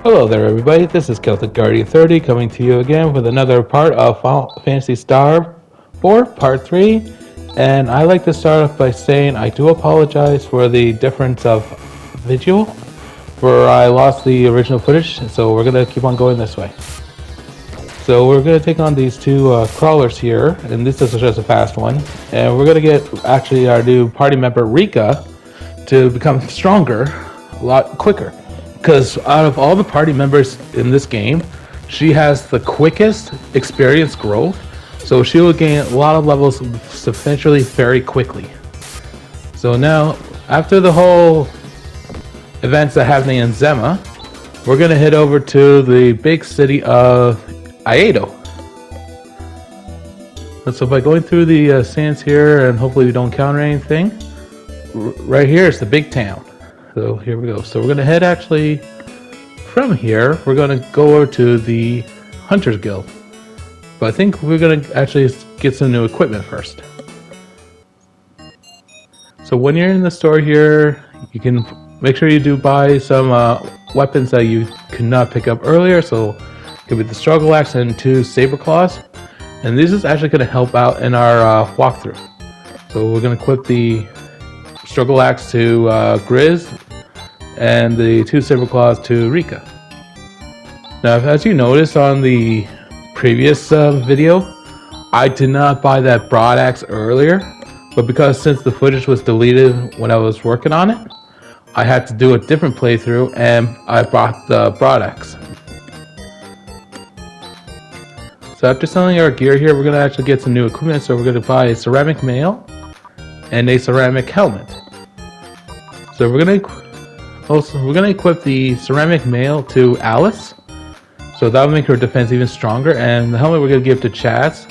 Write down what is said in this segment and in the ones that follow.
Hello there, everybody. This is Celtic Guardian 30 coming to you again with another part of Final Fantasy Star 4, Part 3. And I like to start off by saying I do apologize for the difference of visual, where I lost the original footage, so we're going to keep on going this way. So we're going to take on these two crawlers here, and this is just a fast one. And we're going to get actually our new party member Rika to become stronger a lot quicker. Because out of all the party members in this game, she has the quickest experience growth, so she will gain a lot of levels substantially very quickly. So now, after the whole events that are happening in Zema, we're going to head over to the big city of Aeido. And so by going through the sands here, and hopefully we don't encounter anything, right here is the big town. So here we go. So we're going to head actually from here. We're going to go over to the Hunters Guild. But I think we're going to actually get some new equipment first. So when you're in the store here, you can make sure you do buy some weapons that you could not pick up earlier. So it could be the Struggle Axe and 2 Saber Claws. And this is actually going to help out in our walkthrough. So we're going to equip the Struggle Axe to Grizz and the 2 Saber Claws to Rika. Now, as you noticed on the previous video, I did not buy that Broad Axe earlier, but because since the footage was deleted when I was working on it, I had to do a different playthrough and I bought the Broad Axe. So after selling our gear here, we're going to actually get some new equipment. So we're going to buy a ceramic mail and a ceramic helmet. So we're going to equip the ceramic mail to Alice. So that will make her defense even stronger. And the helmet we're going to give to Chaz.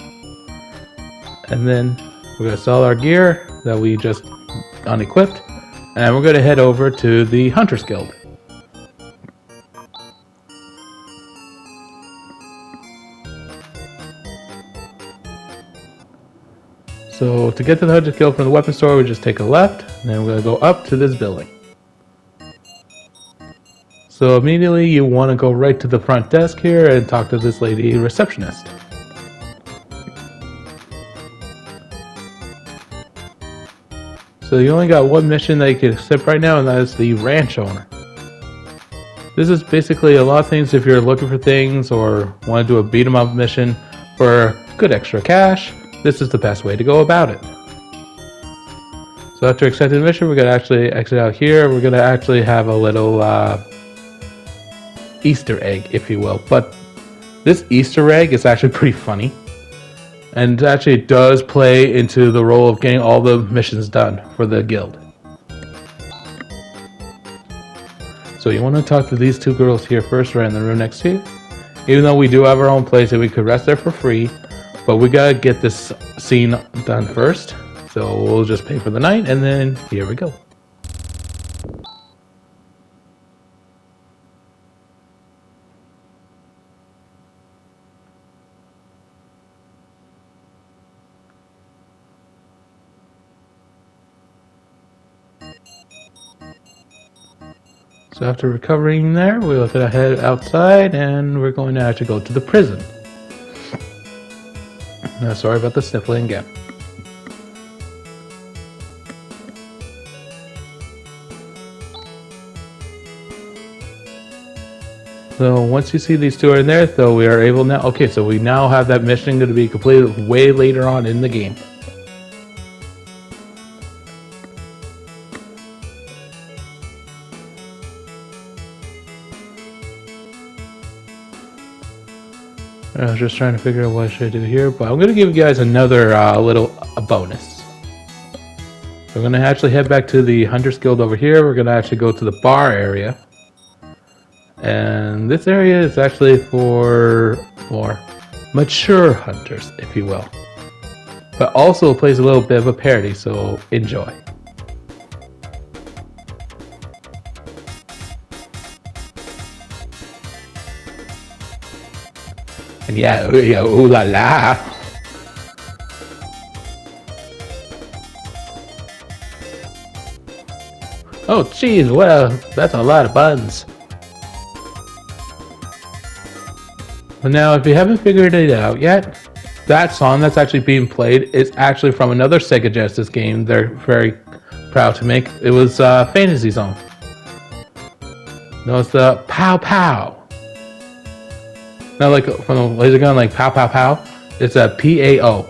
And then we're going to sell our gear that we just unequipped. And we're going to head over to the Hunters Guild. So to get to the Hunters Guild from the weapon store, we just take a left, and then we're going to go up to this building. So immediately you want to go right to the front desk here and talk to this lady receptionist. So you only got one mission that you can accept right now, and that is the ranch owner. This is basically a lot of things if you're looking for things or want to do a beat 'em up mission for good extra cash. This is the best way to go about it. So after accepting the mission, we're going to actually exit out here. We're going to actually have a little Easter egg, if you will. But this Easter egg is actually pretty funny. And it actually does play into the role of getting all the missions done for the guild. So you want to talk to these two girls here first, right in the room next to you. Even though we do have our own place and we could rest there for free, but we gotta get this scene done first. So we'll just pay for the night, and then here we go. So after recovering there, we're gonna head outside, and we're going to actually go to the prison. Sorry about the sniffling again. So once you see these two are in there, though, we are able now. Okay, so we now have that mission going to be completed way later on in the game. I was just trying to figure out what I should do here, but I'm going to give you guys another little bonus. We're going to actually head back to the Hunters Guild over here. We're going to actually go to the bar area. And this area is actually for more mature hunters, if you will. But also plays a little bit of a parody, so enjoy. And yeah, ooh la la. Oh geez, well, that's a lot of buns. But now, if you haven't figured it out yet, that song that's actually being played is actually from another Sega Genesis game they're very proud to make. It was a Phantasy song. No, it's the Pow Pow. Not like from the laser gun, like Pow Pow Pow. It's a PAO.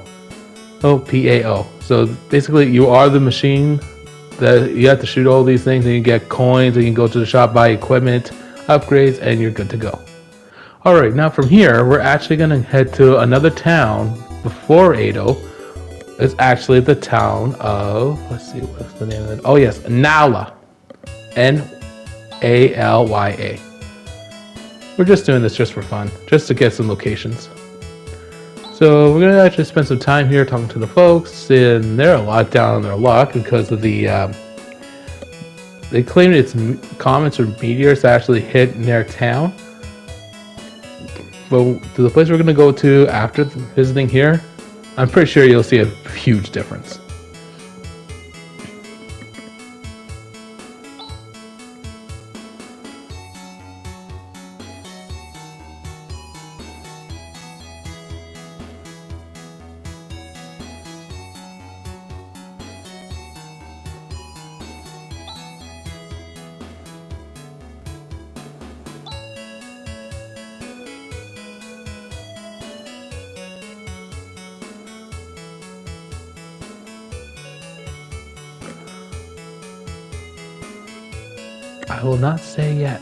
Oh, PAO. So basically, you are the machine that you have to shoot all these things, and you get coins, and you can go to the shop, buy equipment, upgrades, and you're good to go. Alright, now from here, we're actually going to head to another town before Aeido. It's actually the town of, let's see, what's the name of it? Oh yes, Nalya. N-A-L-Y-A. We're just doing this just for fun, just to get some locations. So we're going to actually spend some time here talking to the folks, and they're a lot down on their luck because of the, they claim it's comets or meteors that actually hit in their town. But to the place we're going to go to after visiting here, I'm pretty sure you'll see a huge difference. I will not say yet.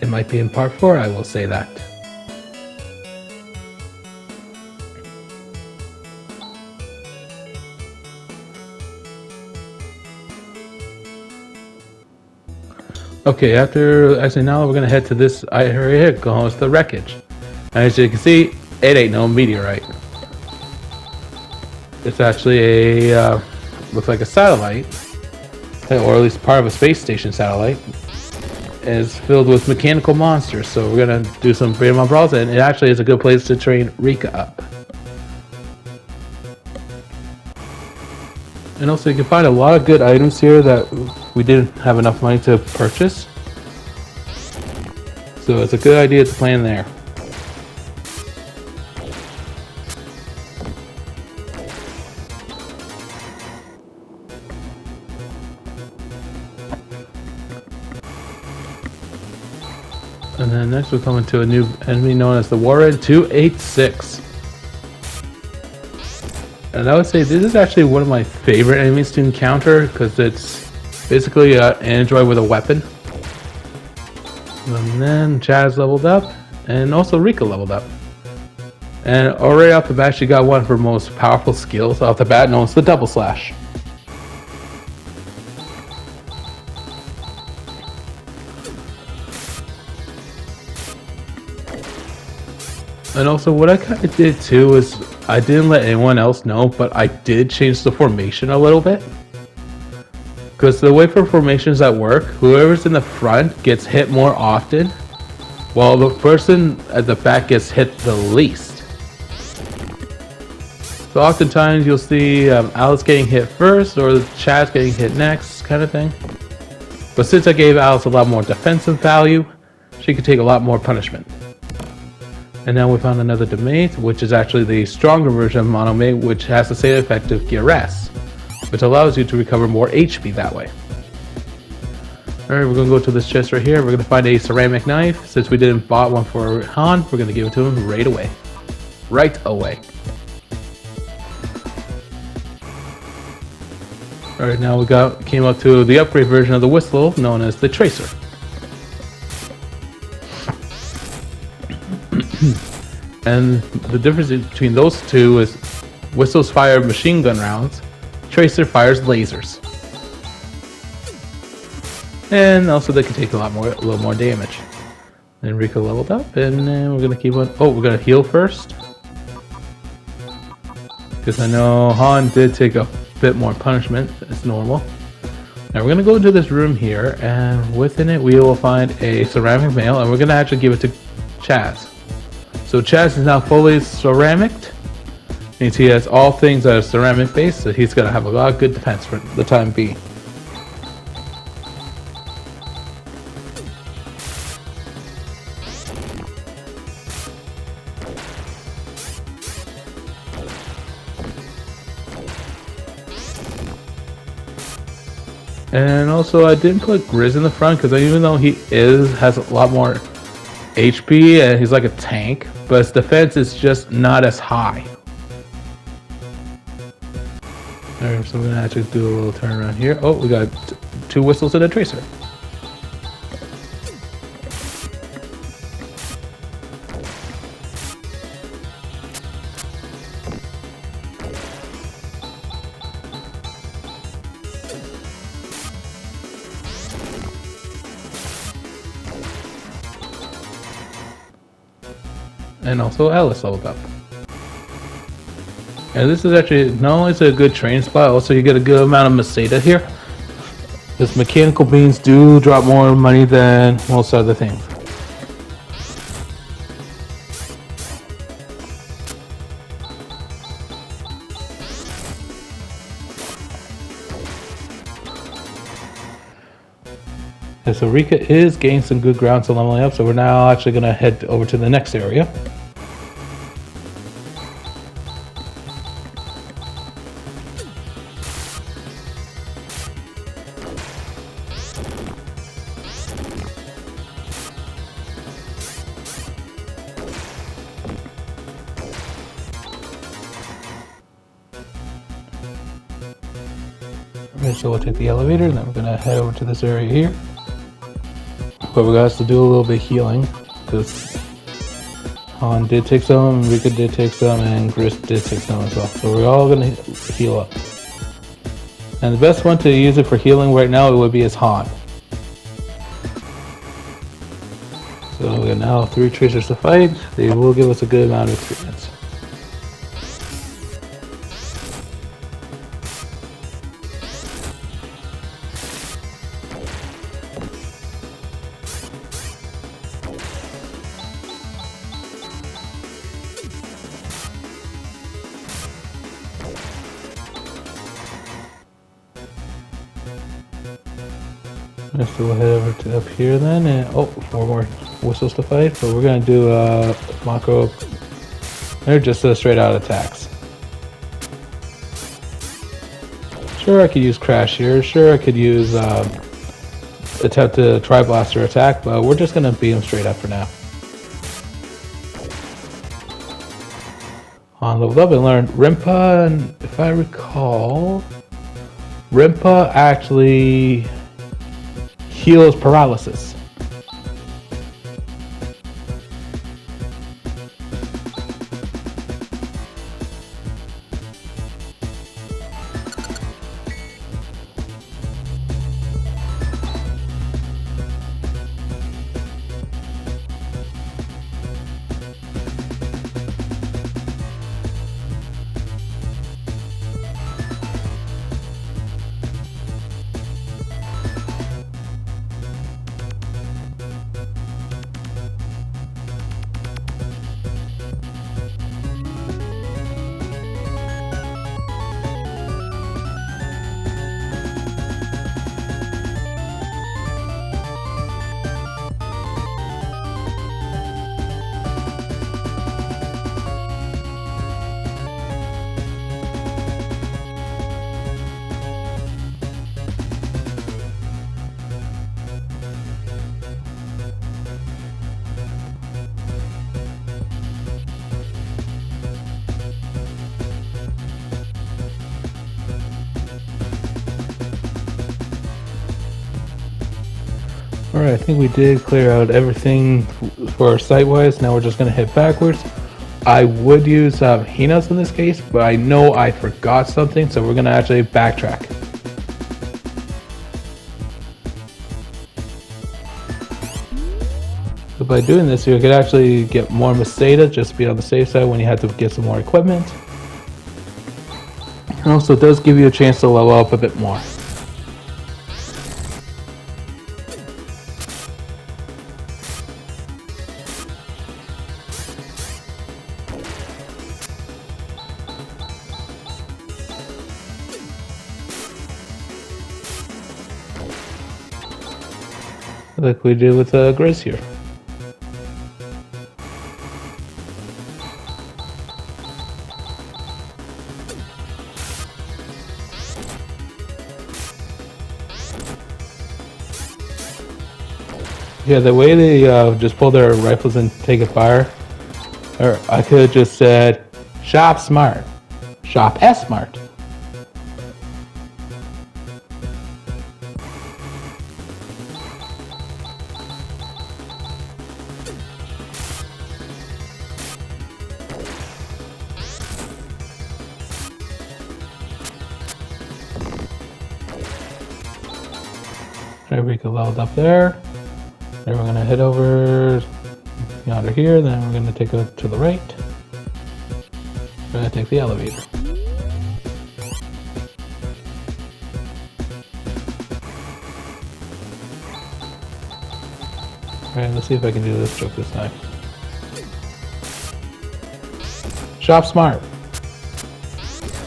It might be in part 4, I will say that. Okay, actually now we're gonna head to this area here, called the wreckage. And as you can see, it ain't no meteorite. It's actually a, looks like a satellite. Or at least part of a space station satellite, is filled with mechanical monsters. So we're gonna do some freedom on brawls, and it actually is a good place to train Rika up. And also you can find a lot of good items here that we didn't have enough money to purchase. So it's a good idea to plan there. And then next we're coming to a new enemy known as the Warhead 286. And I would say this is actually one of my favorite enemies to encounter because it's basically an android with a weapon. And then Chaz leveled up, and also Rika leveled up. And already off the bat, she got one of her most powerful skills off the bat, known as the Double Slash. And also what I kind of did too is I didn't let anyone else know, but I did change the formation a little bit. Because the way for formations that work, whoever's in the front gets hit more often, while the person at the back gets hit the least. So oftentimes you'll see Alice getting hit first, or Chaz getting hit next, kind of thing. But since I gave Alice a lot more defensive value, she could take a lot more punishment. And now we found another domain, which is actually the stronger version of Monomate, which has the same effect of Gear S, which allows you to recover more HP that way. Alright, we're going to go to this chest right here. We're going to find a ceramic knife. Since we didn't bought one for Han, we're going to give it to him right away. Right away. Alright, now we came up to the upgrade version of the whistle, known as the Tracer. And the difference between those two is whistles fire machine gun rounds, Tracer fires lasers. And also they can take a little more damage. And Rika leveled up, and then we're gonna keep on. Oh, we're gonna heal first, because I know Han did take a bit more punishment as normal. Now we're gonna go into this room here, and within it we will find a ceramic mail, and we're gonna actually give it to Chaz. So Chaz is now fully ceramic. Means he has all things that are ceramic based, so he's gonna have a lot of good defense for the time being. And also, I didn't put Grizz in the front because even though he has a lot more HP and he's like a tank, but his defense is just not as high. Alright, so we're gonna actually do a little turn around here. Oh, we got 2 whistles and a tracer. And also Alice leveled up. And this is actually, not only is it a good training spot, also you get a good amount of Meseta here. Because mechanical beans do drop more money than most other things. And so Rika is gaining some good ground to leveling up, so we're now actually going to head over to the next area. So we'll take the elevator, and then we're going to head over to this area here. But we got to do a little bit of healing, because Han did take some, Rika did take some, and Gris did take some as well. So we're all going to heal up. And the best one to use it for healing right now, it would be as Han. So we now have 3 tracers to fight. They will give us a good amount of experience. So we'll head over to up here then, and 4 more whistles to fight, but we're gonna do macro. They're just straight out attacks. Sure, I could use Crash here. Sure, I could use attempt to Tri-Blaster attack, but we're just gonna beat him straight up for now. On leveled up and learned Rimpa, and if I recall, Rimpa actually heals paralysis. Alright, I think we did clear out everything for site-wise. Now we're just going to head backwards. I would use Hinas in this case, but I know I forgot something, so we're going to actually backtrack. So by doing this, you could actually get more Meseta, just be on the safe side when you have to get some more equipment. And also it does give you a chance to level up a bit more. Like we did with Grizz here. Yeah, the way they just pull their rifles and take a fire, or I could have just said, "Shop smart, shop S smart." Rika leveled up there. Then we're gonna head over yonder here. Then we're gonna take it to the right. We're gonna take the elevator. Alright, let's see if I can do this joke this time. Shop smart.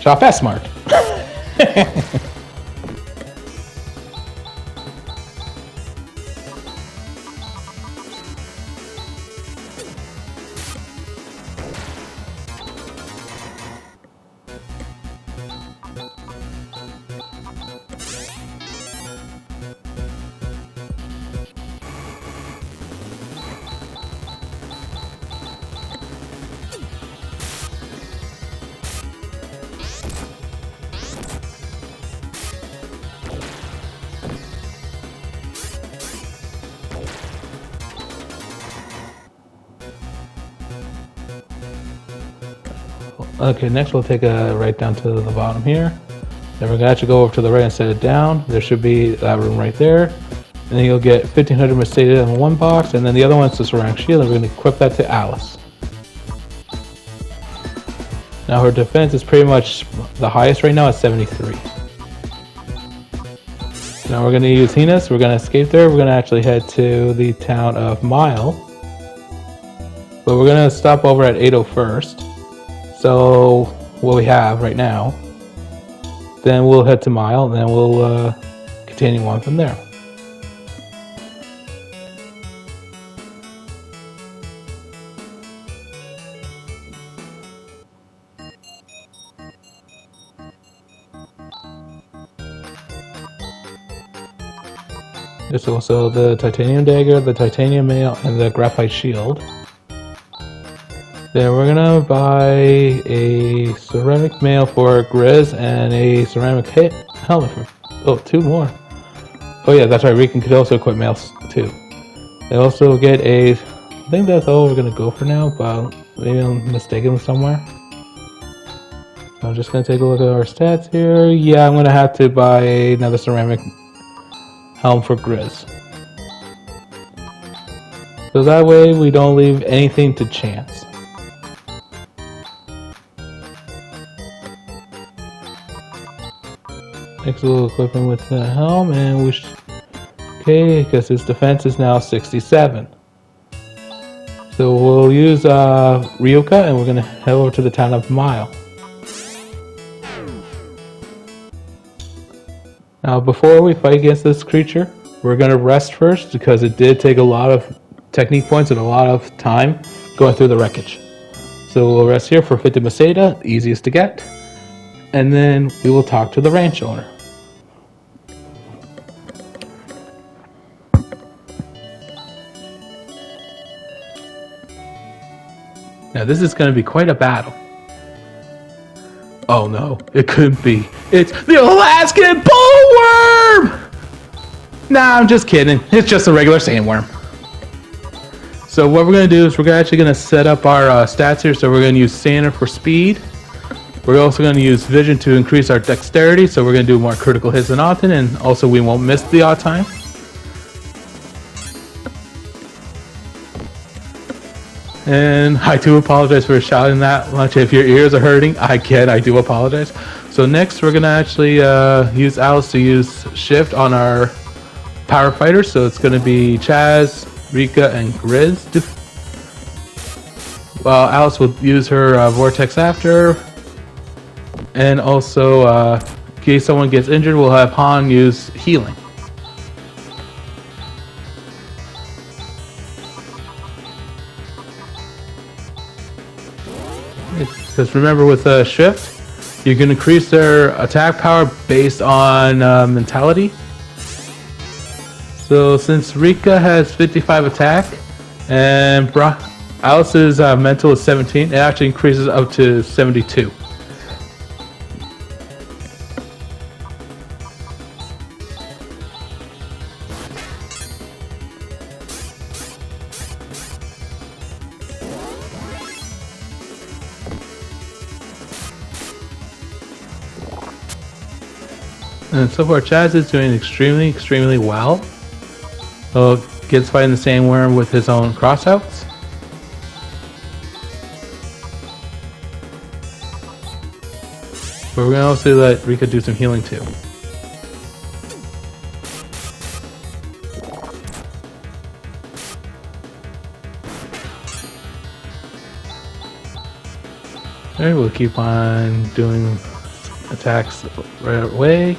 Shop S smart. Okay, next we'll take a right down to the bottom here. Then we're gonna actually go over to the right and set it down. There should be that room right there. And then you'll get 1500 Mercedes in one box, and then the other one's the ceramic shield, and we're gonna equip that to Alice. Now her defense is pretty much the highest right now at 73. Now we're gonna use Hina's, we're gonna escape there, we're gonna actually head to the town of Mile. But we're gonna stop over at Aeido first. So what we have right now, then we'll head to Mile, and then we'll continue on from there. There's also the titanium dagger, the titanium mail, and the graphite shield. Then we're gonna buy a ceramic mail for Grizz and a ceramic helmet for, oh, two more. Oh yeah, that's right, Rika could also equip mails too. They also get a, I think that's all we're gonna go for now, but maybe I'm mistaken somewhere. So I'm just gonna take a look at our stats here. Yeah, I'm gonna have to buy another ceramic helm for Grizz. So that way we don't leave anything to chance. Next we'll equip him with the helm, and we okay, because his defense is now 67. So we'll use Rika, and we're gonna head over to the town of Mile. Now before we fight against this creature, we're gonna rest first because it did take a lot of technique points and a lot of time going through the wreckage. So we'll rest here for 50 Maseda, easiest to get, and then we will talk to the ranch owner. Now this is going to be quite a battle. Oh no, it couldn't be. It's the Alaskan bullworm! Nah, I'm just kidding. It's just a regular sandworm. So what we're going to do is we're actually going to set up our stats here. So we're going to use Sander for speed. We're also going to use Vision to increase our dexterity. So we're going to do more critical hits than often, and also we won't miss the odd time. And I do apologize for shouting that much. If your ears are hurting, I do apologize. So next we're gonna actually use Alice to use shift on our power fighters. So it's gonna be Chaz, Rika, and Grizz. Well, Alice will use her vortex after. And also, in case someone gets injured, we'll have Han use healing. Because remember, with shift, you can increase their attack power based on mentality. So since Rika has 55 attack and Alice's mental is 17, it actually increases up to 72. And so far, Chaz is doing extremely well. So gets fighting the sandworm with his own crossouts. But we're gonna also let Rika do some healing too. Alright, we'll keep on doing attacks right away.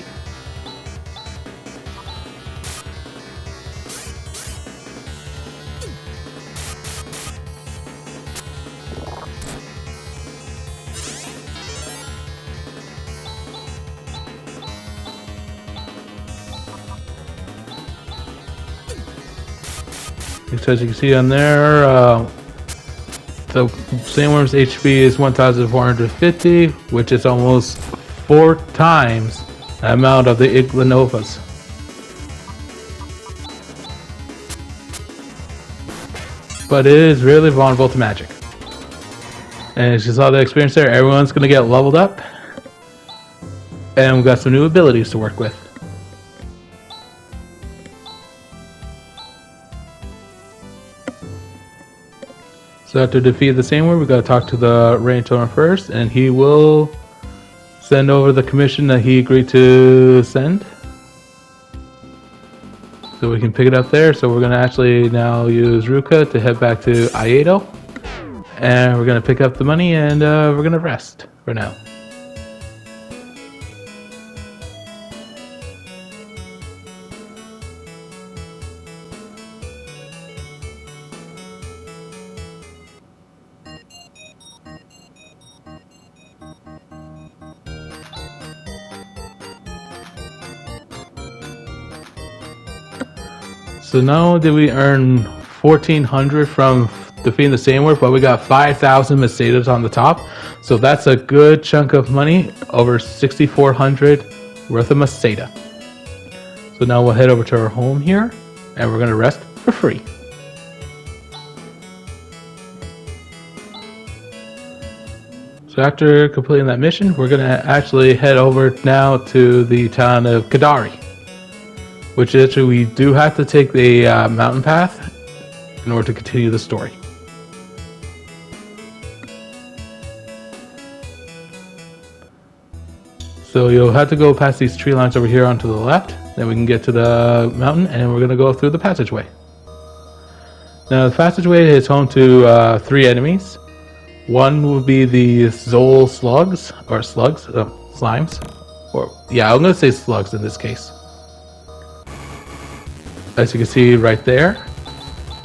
As you can see on there, the sandworm's HP is 1,450, which is almost 4 times the amount of the Iglanovas. But it is really vulnerable to magic. And as you saw the experience there, everyone's going to get leveled up. And we've got some new abilities to work with. So after defeat the sandworm, we got to talk to the range owner first, and he will send over the commission that he agreed to send. So we can pick it up there. So we're going to actually now use Rika to head back to Aeido. And we're going to pick up the money, and we're going to rest for now. So not only did we earn 1,400 from defeating the sandworm, but we got 5,000 Macedas on the top. So that's a good chunk of money, over 6,400 worth of Maceda. So now we'll head over to our home here, and we're going to rest for free. So after completing that mission, we're going to actually head over now to the town of Kadary, which is actually we do have to take the mountain path in order to continue the story. So you'll have to go past these tree lines over here onto the left, then we can get to the mountain, and we're going to go through the passageway. Now the passageway is home to 3 enemies. One will be the Zol slugs, or slimes. Or yeah, I'm going to say slugs in this case. As you can see right there.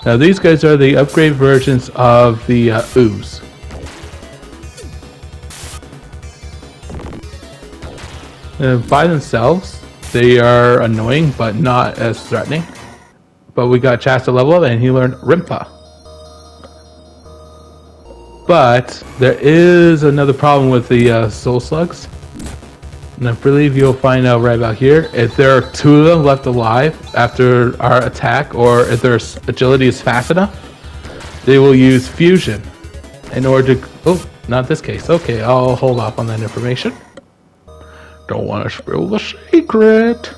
Now these guys are the upgrade versions of the ooze. By themselves, they are annoying, but not as threatening. But we got Chaz to level up, and he learned Rimpa. But there is another problem with the soul slugs. And I believe you'll find out right about here. If there are 2 of them left alive after our attack, or if their agility is fast enough, they will use fusion in order to... Oh, not this case. Okay, I'll hold off on that information. Don't want to spill the secret.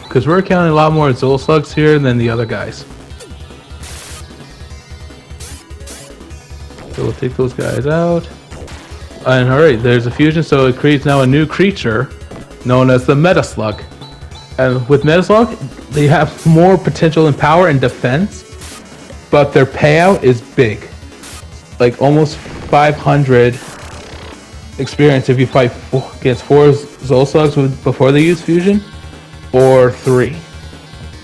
Because we're counting a lot more Zol slugs here than the other guys. So we'll take those guys out. And alright, there's a fusion, so it creates now a new creature known as the Meta Slug. And with Meta Slug, they have more potential in power and defense, but their payout is big. Like almost 500 experience if you fight against 4 Zol slugs before they use fusion, or 3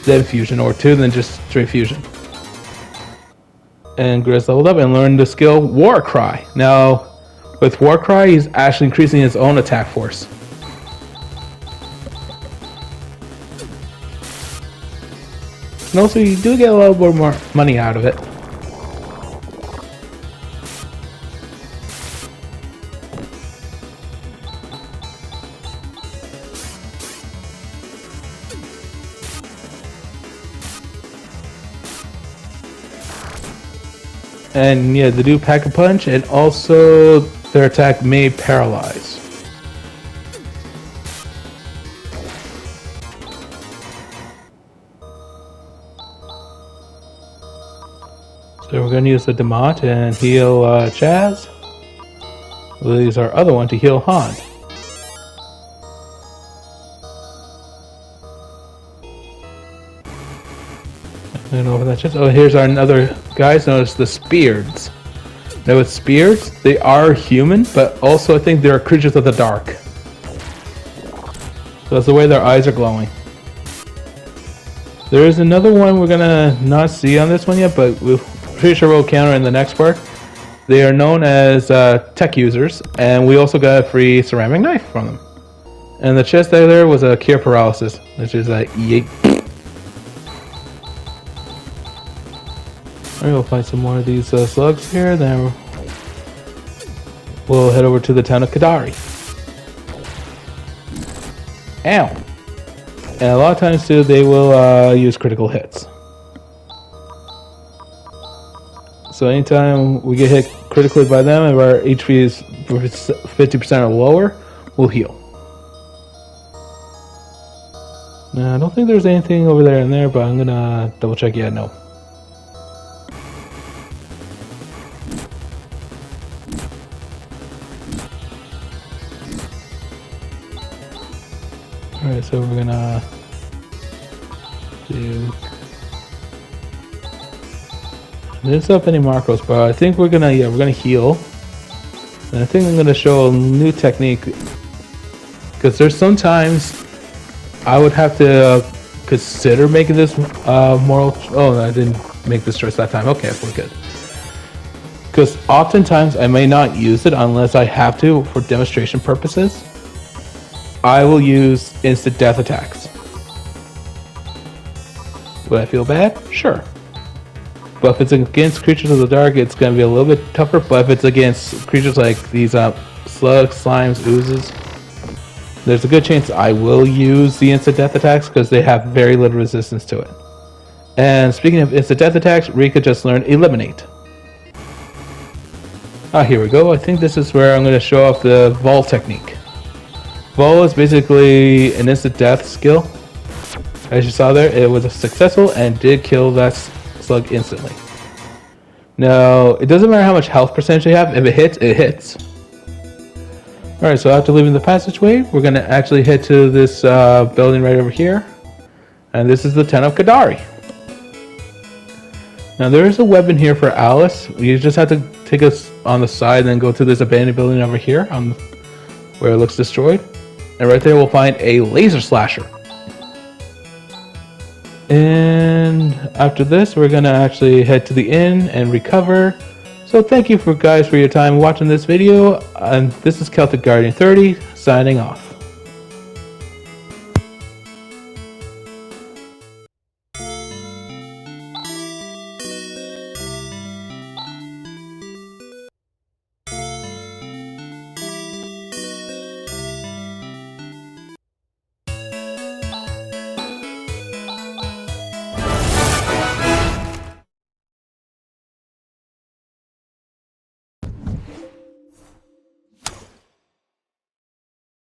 then fusion, or 2 then just straight fusion. And Grizz leveled up and learned the skill War Cry. Now, with War Cry, he's actually increasing his own attack force. And also, you do get a little bit more money out of it. And yeah, they do pack a punch, and also their attack may paralyze. So we're going to use the Demont and heal Chaz. We'll use our other one to heal Han. And over that chest. Oh, here's our another guys. Notice the Spears. Now with Spears, they are human, but also I think they're creatures of the dark. So that's the way their eyes are glowing. There is another one we're gonna not see on this one yet, but we're pretty sure we'll counter in the next part. They are known as tech users, and we also got a free ceramic knife from them. And the chest there was a cure paralysis, which is a E8. Alright, we'll find some more of these slugs here, then we'll head over to the town of Kadary. Ow! And a lot of times too, they will use critical hits. So anytime we get hit critically by them, if our HP is 50% or lower, we'll heal. Now, I don't think there's anything over there in there, but I'm gonna double check. Yeah, no. Alright, so we're gonna do this up any Marcos, but I think we're gonna heal. And I think I'm gonna show a new technique, because there's sometimes I would have to consider making this moral. Oh, I didn't make this choice that time. Okay, we're good. Because oftentimes I may not use it unless I have to for demonstration purposes. I will use instant death attacks. Would I feel bad? Sure. But if it's against creatures of the dark, it's going to be a little bit tougher. But if it's against creatures like these slugs, slimes, oozes, there's a good chance I will use the instant death attacks because they have very little resistance to it. And speaking of instant death attacks, Rika just learned Eliminate. Ah, here we go. I think this is where I'm going to show off the Vol technique. Vol is basically an instant death skill. As you saw there, it was successful and did kill that slug instantly. Now, it doesn't matter how much health percentage you have. If it hits, it hits. Alright, so after leaving the passageway, we're going to actually head to this building right over here. And this is the town of Kadary. Now, there is a weapon here for Alice. You just have to take us on the side and then go to this abandoned building over here where it looks destroyed. And right there we'll find a laser slasher. And after this, we're going to actually head to the inn and recover. So thank you guys for your time watching this video. And this is Celtic Guardian 30 signing off.